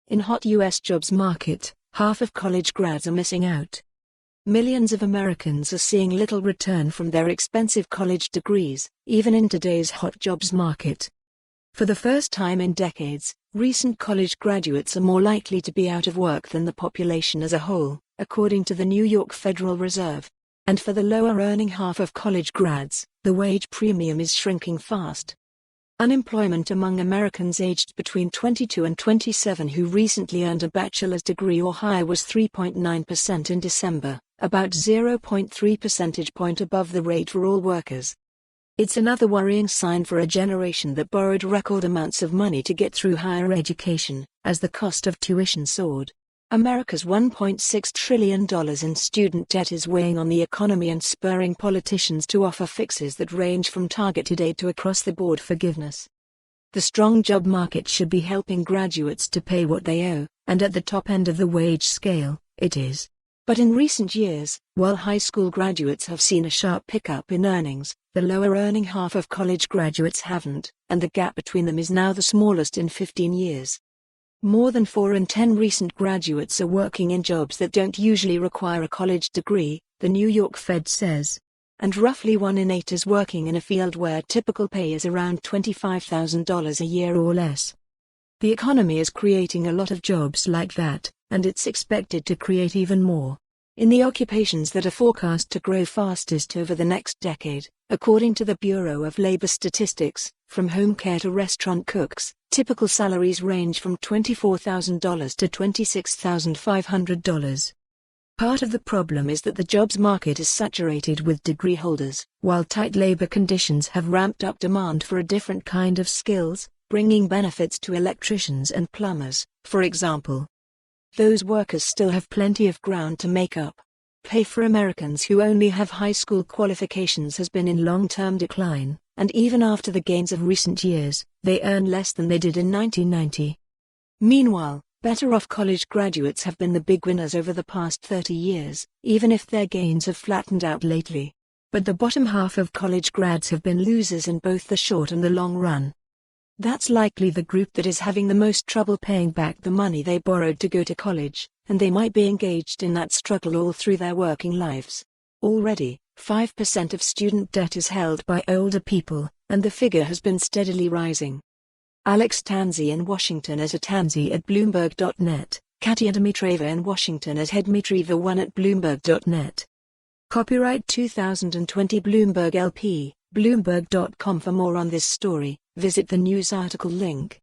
In hot U.S. jobs market, half of college grads are missing out. Millions of Americans are seeing little return from their expensive college degrees, even in today's hot jobs market. For the first time in decades, recent college graduates are more likely to be out of work than the population as a whole, according to the New York Federal Reserve. And for the lower-earning half of college grads, the wage premium is shrinking fast. Unemployment among Americans aged between 22 and 27 who recently earned a bachelor's degree or higher was 3.9% in December, about 0.3 percentage point above the rate for all workers. It's another worrying sign for a generation that borrowed record amounts of money to get through higher education, as the cost of tuition soared. America's $1.6 trillion in student debt is weighing on the economy and spurring politicians to offer fixes that range from targeted aid to across-the-board forgiveness. The strong job market should be helping graduates to pay what they owe, and at the top end of the wage scale, it is. But in recent years, while high school graduates have seen a sharp pickup in earnings, the lower-earning half of college graduates haven't, and the gap between them is now the smallest in 15 years. More than 4 in 10 recent graduates are working in jobs that don't usually require a college degree, the New York Fed says. And roughly 1 in 8 is working in a field where typical pay is around $25,000 a year or less. The economy is creating a lot of jobs like that, and it's expected to create even more. In the occupations that are forecast to grow fastest over the next decade, according to the Bureau of Labor Statistics, from home care to restaurant cooks, typical salaries range from $24,000 to $26,500. Part of the problem is that the jobs market is saturated with degree holders, while tight labor conditions have ramped up demand for a different kind of skills, bringing benefits to electricians and plumbers, for example. Those workers still have plenty of ground to make up. Pay for Americans who only have high school qualifications has been in long-term decline, and even after the gains of recent years, they earn less than they did in 1990. Meanwhile, better-off college graduates have been the big winners over the past 30 years, even if their gains have flattened out lately. But the bottom half of college grads have been losers in both the short and the long run. That's likely the group that is having the most trouble paying back the money they borrowed to go to college, and they might be engaged in that struggle all through their working lives. Already, 5% of student debt is held by older people, and the figure has been steadily rising. Alex Tanzi in Washington at Tanzi@Bloomberg.net, Katia Dimitreva in Washington at Dmitrieva1@Bloomberg.net. Copyright 2020 Bloomberg LP, Bloomberg.com. For more on this story, visit the news article link.